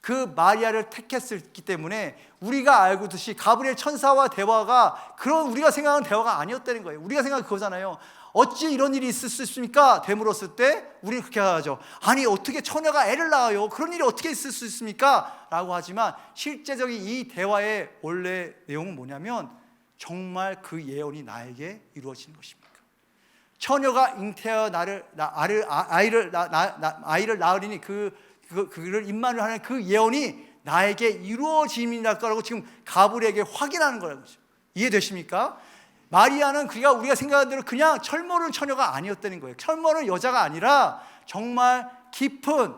그 마리아를 택했기 때문에 우리가 알고 있듯이 가브리엘 천사와 대화가 그런 우리가 생각하는 대화가 아니었다는 거예요. 우리가 생각하는 그거잖아요. 어찌 이런 일이 있을 수 있습니까? 되물었을 때 우리는 그렇게 하죠. 아니 어떻게 처녀가 애를 낳아요? 그런 일이 어떻게 있을 수 있습니까? 라고 하지만 실제적인 이 대화의 원래 내용은 뭐냐면 정말 그 예언이 나에게 이루어지는 것입니까? 처녀가 잉태하여 아이를 낳으리니 그를 임마누엘 하는 그 예언이 나에게 이루어짐이라고 지금 가브리엘에게 확인하는 거라는 거죠. 이해되십니까? 마리아는 우리가 생각하는 대로 그냥 철모르는 처녀가 아니었다는 거예요. 철모르는 여자가 아니라 정말 깊은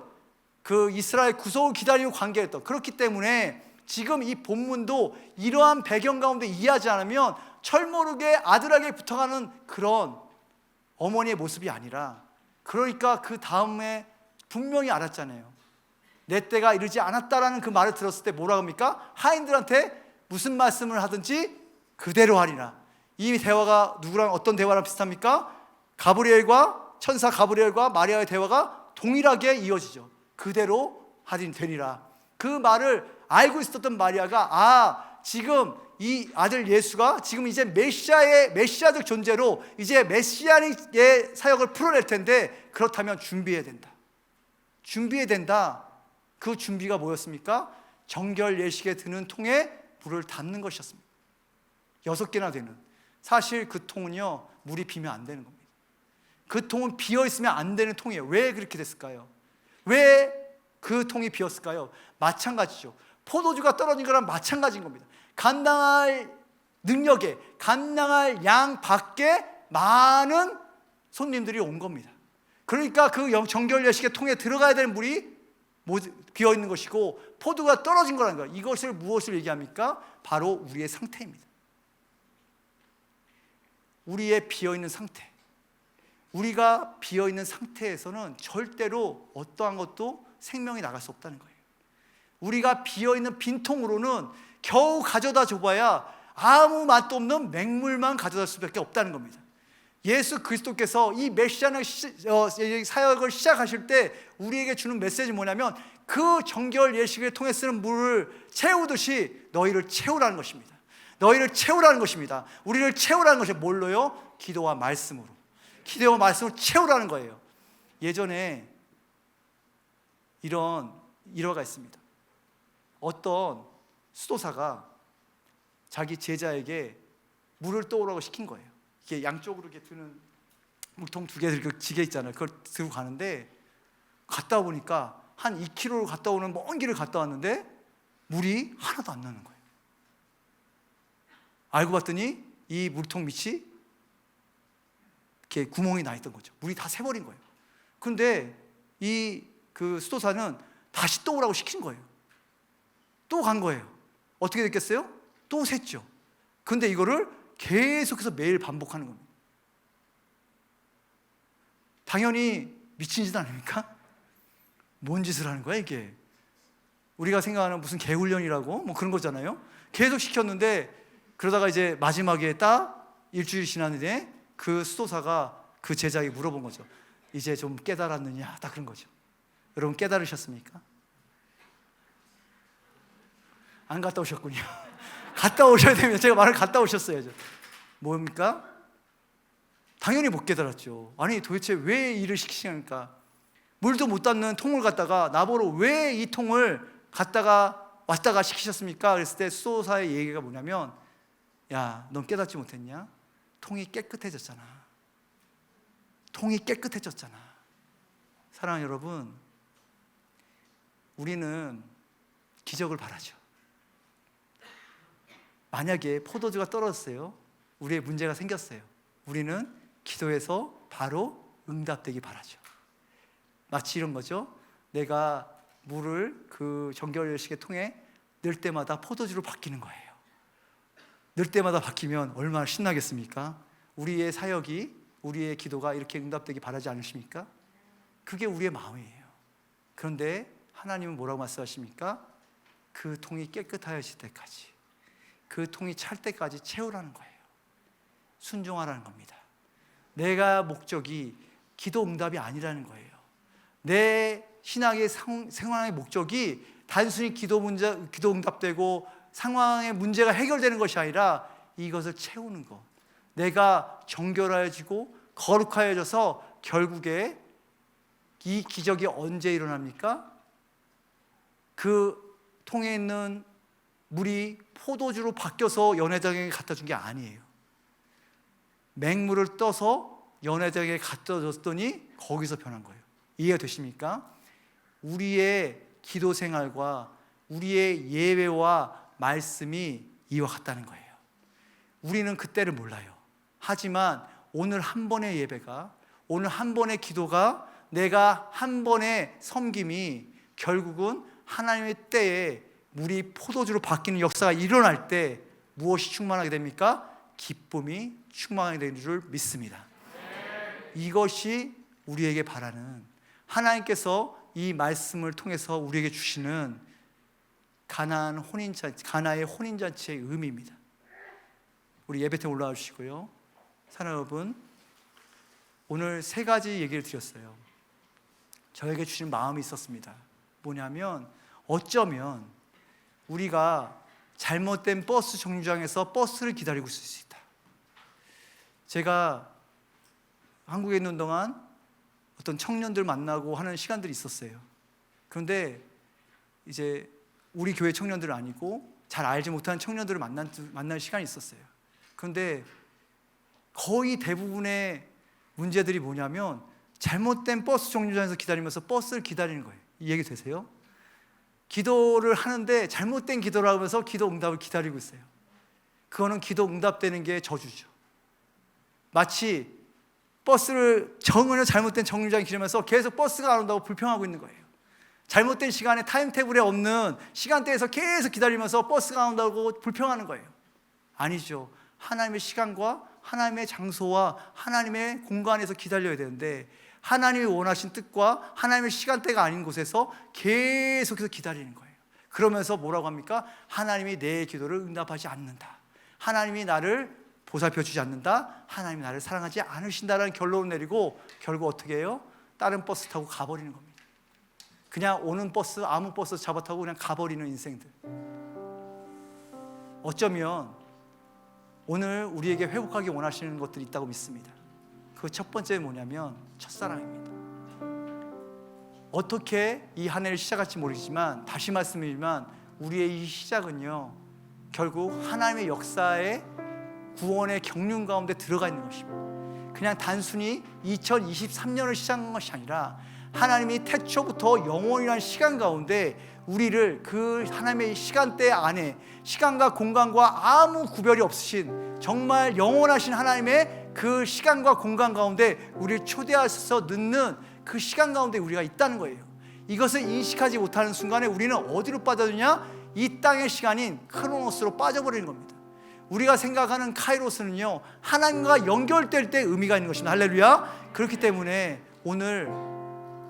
그 이스라엘 구속을 기다리는 관계였던. 그렇기 때문에 지금 이 본문도 이러한 배경 가운데 이해하지 않으면 철모르게 아들에게 붙어가는 그런 어머니의 모습이 아니라, 그러니까 그 다음에 분명히 알았잖아요. 내 때가 이르지 않았다라는 그 말을 들었을 때 뭐라고 합니까? 하인들한테 무슨 말씀을 하든지 그대로 하리라. 이 대화가 누구랑 어떤 대화랑 비슷합니까? 천사 가브리엘과 마리아의 대화가 동일하게 이어지죠. 그대로 되리라. 그 말을 알고 있었던 마리아가 지금 이 아들 예수가 지금 이제 메시아적 존재로 이제 메시아의 사역을 풀어낼 텐데, 그렇다면 준비해야 된다. 그 준비가 뭐였습니까? 정결 예식에 드는 통에 물을 담는 것이었습니다. 6개나 되는. 사실 그 통은요, 물이 비면 안 되는 겁니다. 그 통은 비어 있으면 안 되는 통이에요. 왜 그렇게 됐을까요? 왜 그 통이 비었을까요? 마찬가지죠. 포도주가 떨어진 거랑 마찬가지인 겁니다. 감당할 능력에, 감당할 양 밖에 많은 손님들이 온 겁니다. 그러니까 그 정결 예식의 통에 들어가야 되는 물이 비어 있는 것이고 포도가 떨어진 거라는 거예요. 이것을 무엇을 얘기합니까? 바로 우리의 상태입니다. 우리의 비어있는 상태. 우리가 비어있는 상태에서는 절대로 어떠한 것도 생명이 나갈 수 없다는 거예요. 우리가 비어있는 빈통으로는 겨우 가져다 줘봐야 아무 맛도 없는 맹물만 가져다 줄 수밖에 없다는 겁니다. 예수 그리스도께서 이 메시아의 사역을 시작하실 때 우리에게 주는 메시지 뭐냐면 그 정결 예식을 통해 쓰는 물을 채우듯이 너희를 채우라는 것입니다. 너희를 채우라는 것입니다. 우리를 채우라는 것이 뭘로요? 기도와 말씀으로. 기도와 말씀으로 채우라는 거예요. 예전에 이런 일화가 있습니다. 어떤 수도사가 자기 제자에게 물을 떠오라고 시킨 거예요. 이게 양쪽으로 이렇게 드는 물통 2개 이렇게 지게 있잖아요. 그걸 들고 가는데 갔다 보니까 한 2km를 갔다 오는 먼 길을 갔다 왔는데 물이 하나도 안 나는 거예요. 알고 봤더니 이 물통 밑이 이렇게 구멍이 나 있던 거죠. 물이 다 새버린 거예요. 그런데 그 수도사는 다시 또 오라고 시킨 거예요. 또 간 거예요. 어떻게 됐겠어요? 또 샜죠. 근데 이거를 계속해서 매일 반복하는 겁니다. 당연히 미친 짓 아닙니까? 뭔 짓을 하는 거야 이게? 우리가 생각하는 무슨 개훈련이라고 뭐 그런 거잖아요. 계속 시켰는데 그러다가 이제 마지막에 딱 일주일이 지났는데 그 수도사가 그 제자에게 물어본 거죠. 이제 좀 깨달았느냐? 딱 그런 거죠. 여러분 깨달으셨습니까? 안 갔다 오셨군요. 갔다 오셔야 됩니다. 제가 말을 갔다 오셨어야죠. 뭡니까? 당연히 못 깨달았죠. 아니 도대체 왜 일을 시키시니까 물도 못 닿는 통을 갖다가 나보러 왜 이 통을 갖다가 왔다가 시키셨습니까? 그랬을 때 수도사의 얘기가 뭐냐면, 야, 넌 깨닫지 못했냐? 통이 깨끗해졌잖아. 통이 깨끗해졌잖아. 사랑하는 여러분, 우리는 기적을 바라죠. 만약에 포도주가 떨어졌어요. 우리의 문제가 생겼어요. 우리는 기도해서 바로 응답되기 바라죠. 마치 이런 거죠. 내가 물을 그 정결식의 통에 넣을 때마다 포도주로 바뀌는 거예요. 넣을 때마다 바뀌면 얼마나 신나겠습니까? 우리의 사역이, 우리의 기도가 이렇게 응답되기 바라지 않으십니까? 그게 우리의 마음이에요. 그런데 하나님은 뭐라고 말씀하십니까? 그 통이 깨끗하여질 때까지, 그 통이 찰 때까지 채우라는 거예요. 순종하라는 겁니다. 내가 목적이 기도 응답이 아니라는 거예요. 내 신앙의 생활의 목적이 단순히 기도 응답되고 상황의 문제가 해결되는 것이 아니라 이것을 채우는 것. 내가 정결하여지고 거룩하여져서 결국에 이 기적이 언제 일어납니까? 그 통에 있는 물이 포도주로 바뀌어서 연회장에게 갖다 준 게 아니에요. 맹물을 떠서 연회장에게 갖다 줬더니 거기서 변한 거예요. 이해가 되십니까? 우리의 기도 생활과 우리의 예배와 말씀이 이와 같다는 거예요. 우리는 그때를 몰라요. 하지만 오늘 한 번의 예배가, 오늘 한 번의 기도가, 내가 한 번의 섬김이 결국은 하나님의 때에 물이 포도주로 바뀌는 역사가 일어날 때 무엇이 충만하게 됩니까? 기쁨이 충만하게 되는 줄 믿습니다. 이것이 우리에게 바라는, 하나님께서 이 말씀을 통해서 우리에게 주시는 가나의 혼인잔치의 의미입니다. 우리 예배팀 올라와 주시고요. 사랑하는 여러분, 오늘 세 가지 얘기를 드렸어요. 저에게 주신 마음이 있었습니다. 뭐냐면, 어쩌면 우리가 잘못된 버스 정류장에서 버스를 기다리고 있을 수 있다. 제가 한국에 있는 동안 어떤 청년들 만나고 하는 시간들이 있었어요. 그런데 이제 우리 교회 청년들은 아니고 잘 알지 못하는 청년들을 만날 시간이 있었어요. 그런데 거의 대부분의 문제들이 뭐냐면 잘못된 버스 정류장에서 기다리면서 버스를 기다리는 거예요. 이 얘기 되세요? 기도를 하는데 잘못된 기도를 하면서 기도 응답을 기다리고 있어요. 그거는 기도 응답되는 게 저주죠. 마치 버스를 전혀 잘못된 정류장에 기다리면서 계속 버스가 안 온다고 불평하고 있는 거예요. 잘못된 시간에 타임테이블에 없는 시간대에서 계속 기다리면서 버스가 안 온다고 불평하는 거예요. 아니죠. 하나님의 시간과 하나님의 장소와 하나님의 공간에서 기다려야 되는데, 하나님이 원하신 뜻과 하나님의 시간대가 아닌 곳에서 계속해서 기다리는 거예요. 그러면서 뭐라고 합니까? 하나님이 내 기도를 응답하지 않는다. 하나님이 나를 보살펴 주지 않는다. 하나님이 나를 사랑하지 않으신다라는 결론을 내리고 결국 어떻게 해요? 다른 버스 타고 가버리는 겁니다. 그냥 오는 버스, 아무 버스 잡아 타고 그냥 가버리는 인생들. 어쩌면 오늘 우리에게 회복하기 원하시는 것들이 있다고 믿습니다. 그 첫 번째 뭐냐면 첫사랑입니다. 어떻게 이 한 해를 시작할지 모르지만 다시 말씀드리지만 우리의 이 시작은요, 결국 하나님의 역사의 구원의 경륜 가운데 들어가 있는 것입니다. 그냥 단순히 2023년을 시작한 것이 아니라 하나님이 태초부터 영원이라는 시간 가운데 우리를 그 하나님의 시간대 안에 시간과 공간과 아무 구별이 없으신 정말 영원하신 하나님의 그 시간과 공간 가운데 우리를 초대하셔서 넣는 그 시간 가운데 우리가 있다는 거예요. 이것을 인식하지 못하는 순간에 우리는 어디로 빠져드냐? 이 땅의 시간인 크로노스로 빠져버리는 겁니다. 우리가 생각하는 카이로스는요, 하나님과 연결될 때 의미가 있는 것입니다. 할렐루야. 그렇기 때문에 오늘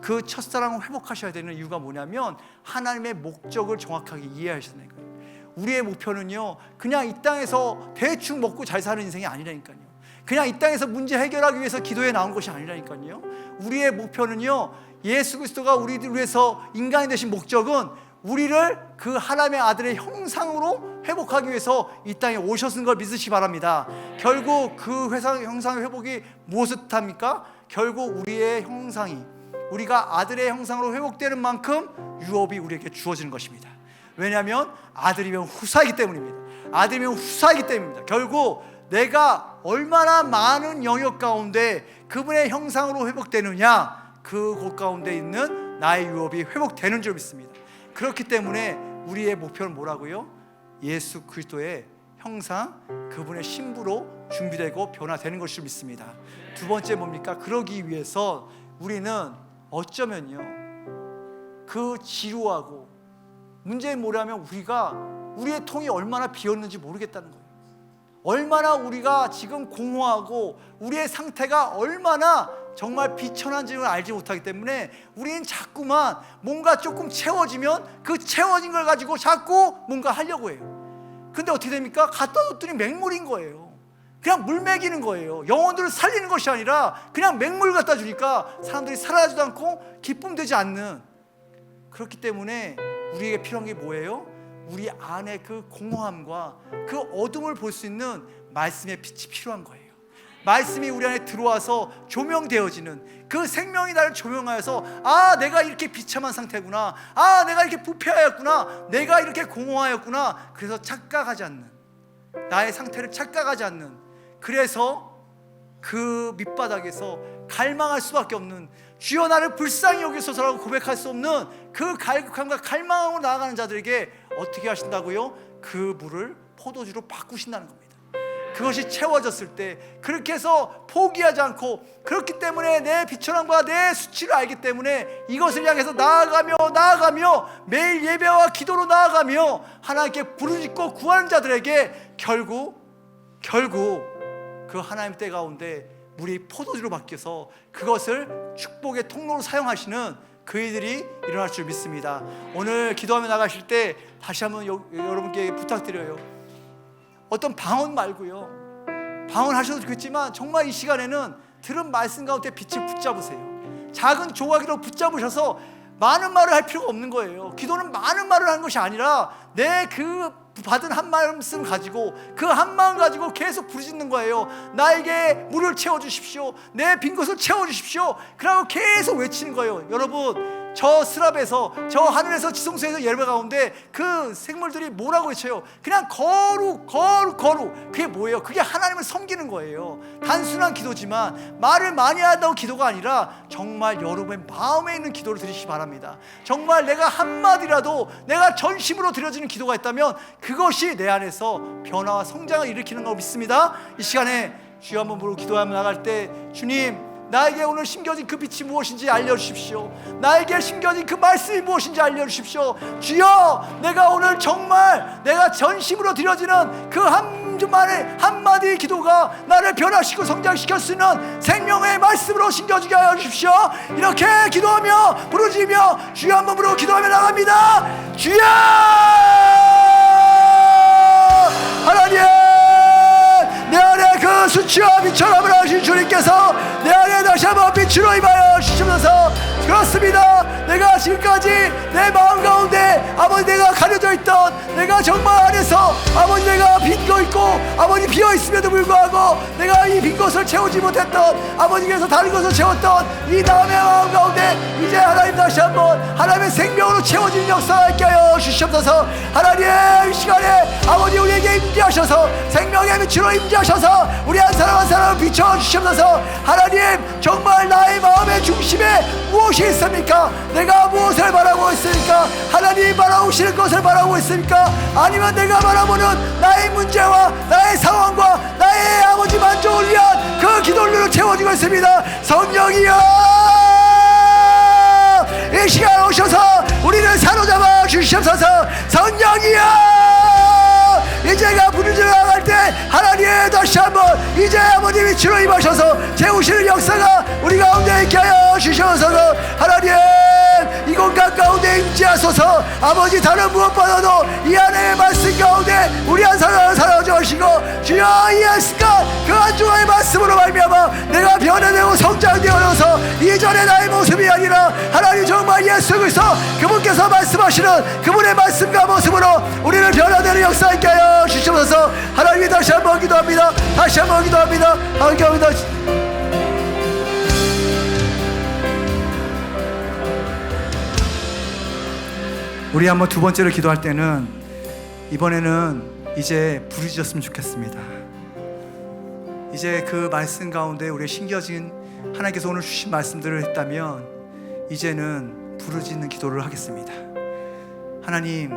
그 첫사랑을 회복하셔야 되는 이유가 뭐냐면 하나님의 목적을 정확하게 이해하셔야 되는 거예요. 우리의 목표는요, 그냥 이 땅에서 대충 먹고 잘 사는 인생이 아니라니까요. 그냥 이 땅에서 문제 해결하기 위해서 기도에 나온 것이 아니라니까요. 우리의 목표는요, 예수 그리스도가 우리를 위해서 인간이 되신 목적은 우리를 그 하나님의 아들의 형상으로 회복하기 위해서 이 땅에 오셨는 걸 믿으시기 바랍니다. 결국 그 형상의 회복이 무엇을 뜻합니까? 결국 우리의 형상이, 우리가 아들의 형상으로 회복되는 만큼 유업이 우리에게 주어지는 것입니다. 왜냐하면 아들이면 후사이기 때문입니다. 아들이면 후사이기 때문입니다. 결국 내가 얼마나 많은 영역 가운데 그분의 형상으로 회복되느냐, 그곳 가운데 있는 나의 유업이 회복되는 줄 믿습니다. 그렇기 때문에 우리의 목표는 뭐라고요? 예수 그리스도의 형상, 그분의 신부로 준비되고 변화되는 것을 믿습니다. 두 번째 뭡니까? 그러기 위해서 우리는 어쩌면요, 그 지루하고, 문제는 뭐냐면 우리의 통이 얼마나 비었는지 모르겠다는 거예요. 얼마나 우리가 지금 공허하고 우리의 상태가 얼마나 정말 비천한지를 알지 못하기 때문에 우리는 자꾸만 뭔가 조금 채워지면 그 채워진 걸 가지고 자꾸 뭔가 하려고 해요. 근데 어떻게 됩니까? 갖다 뒀더니 맹물인 거예요. 그냥 물 먹이는 거예요. 영혼들을 살리는 것이 아니라 그냥 맹물 갖다 주니까 사람들이 살아나지도 않고 기쁨되지 않는. 그렇기 때문에 우리에게 필요한 게 뭐예요? 우리 안에 그 공허함과 그 어둠을 볼 수 있는 말씀의 빛이 필요한 거예요. 말씀이 우리 안에 들어와서 조명되어지는, 그 생명이 나를 조명하여서, 아, 내가 이렇게 비참한 상태구나, 아, 내가 이렇게 부패하였구나, 내가 이렇게 공허하였구나. 그래서 착각하지 않는, 나의 상태를 착각하지 않는, 그래서 그 밑바닥에서 갈망할 수밖에 없는, 주여 나를 불쌍히 여기소서라고 고백할 수 없는 그 갈급함과 갈망으로 나아가는 자들에게 어떻게 하신다고요? 그 물을 포도주로 바꾸신다는 겁니다. 그것이 채워졌을 때, 그렇게 해서 포기하지 않고, 그렇기 때문에 내 비천함과 내 수치를 알기 때문에 이것을 향해서 나아가며 매일 예배와 기도로 나아가며 하나님께 부르짖고 구하는 자들에게 결국 그 하나님 때 가운데 물이 포도주로 바뀌어서 그것을 축복의 통로로 사용하시는 그 일들이 일어날 줄 믿습니다. 오늘 기도하며 나가실 때 다시 한번 여러분께 부탁드려요. 어떤 방언 말고요, 방언하셔도 좋겠지만 정말 이 시간에는 들은 말씀 가운데 빛을 붙잡으세요. 작은 조각이라도 붙잡으셔서 많은 말을 할 필요가 없는 거예요. 기도는 많은 말을 하는 것이 아니라 내 그 받은 한 말씀 가지고, 그 한 마음 가지고 계속 부르짖는 거예요. 나에게 물을 채워주십시오, 내 빈 것을 채워주십시오. 그러고 계속 외치는 거예요. 여러분, 저 스랍에서, 저 하늘에서 지성소에서 예배 가운데 그 생물들이 뭐라고 외쳐요? 그냥 거룩. 그게 뭐예요? 그게 하나님을 섬기는 거예요. 단순한 기도지만 말을 많이 한다고 기도가 아니라 정말 여러분의 마음에 있는 기도를 드리시기 바랍니다. 정말 내가 한마디라도 내가 전심으로 드려지는 기도가 있다면 그것이 내 안에서 변화와 성장을 일으키는 걸 믿습니다. 이 시간에 주여 한번 부르고 기도하며 나갈 때, 주님, 나에게 오늘 심겨진 그 빛이 무엇인지 알려주십시오. 나에게 심겨진 그 말씀이 무엇인지 알려주십시오. 주여, 내가 오늘 정말 내가 전심으로 드려지는 그 한마디 기도가 나를 변화시키고 성장시킬 수 있는 생명의 말씀으로 심겨지게 하여 주십시오. 이렇게 기도하며 부르짖으며 주여 한번 부르고 기도하며 나갑니다. 주여, 하나님, 내 안에 그 수치와 비천함을 하신 주님께서 내 안에 다시 한번 빛으로 임하여 주시면서, 그렇습니다, 내가 지금까지 내 마음 가운데 아버지 내가 가려져 있던, 내가 정말 안에서 아버지 내가 빈거 있고 아버지 비어있음에도 불구하고 내가 이 빈 것을 채우지 못했던, 아버지께서 다른 것을 채웠던 이 다음의 마음 가운데 이제 하나님 다시 한번 하나님의 생명으로 채워지는 역사가 있게 하여 주시옵소서. 하나님, 이 시간에 아버지 우리에게 임재하셔서 생명의 빛으로 임재하셔서 우리 한 사람 한 사람을 비춰주시옵소서. 하나님, 정말 나의 마음의 중심에 무엇이 있습니까? 내가 무엇을 바라고 있습니까? 하나님 바라오시는 것을 바라고 있습니까? 아니면 내가 바라보는 나의 문제와 나의 상황과 나의 아버지 만족을 위한 그 기도를 채워지고 있습니다. 성령이여, 이 시간 오셔서 우리를 사로잡아 주시옵소서. 성령이여, 이제가 부르짖어 나갈 때 하나님 다시 한번 이제 아버지 위치로 임하셔서 채우시는 역사가 우리 가운데 있게 하여 주시옵소서. 하나님, 이 공간 가운데 우리에게 임재하소서. 아버지, 다른 무엇보다도 이 하나님의 말씀 가운데 우리 한 사람을 살아주시고, 주여 이 예수가 그 한 주간의 말씀으로 말미암아 내가 변화되고 성장되어서 이전의 나의 모습이 아니라 하나님 정말 예수 그리스도 그분께서 말씀하시는 그분의 말씀과 모습으로 우리를 변화되는 역사 있게 하여 주시옵소서. 하나님이 다시 한번 기도합니다. 다시 한번 기도합니다. 기도합니다. 우리 한번 두 번째로 기도할 때는 이번에는 이제 부르짖었으면 좋겠습니다. 이제 그 말씀 가운데 우리의 심겨진 하나님께서 오늘 주신 말씀들을 했다면 이제는 부르짖는 기도를 하겠습니다. 하나님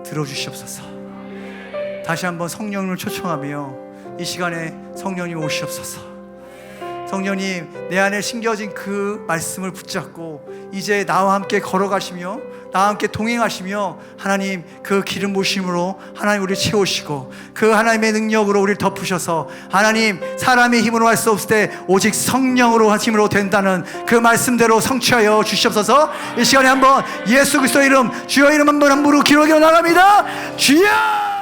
들어주시옵소서. 다시 한번 성령님을 초청하며 이 시간에 성령님 오시옵소서. 성령님, 내 안에 심겨진 그 말씀을 붙잡고 이제 나와 함께 걸어가시며 나와 함께 동행하시며 하나님 그 기름 부으심으로 하나님 우리를 채우시고 그 하나님의 능력으로 우리를 덮으셔서 하나님 사람의 힘으로 할 수 없을 때 오직 성령으로 힘으로 된다는 그 말씀대로 성취하여 주시옵소서. 이 시간에 한번 예수 그리스도의 이름, 주여 이름 한번 함부로 기록해 나갑니다. 주여!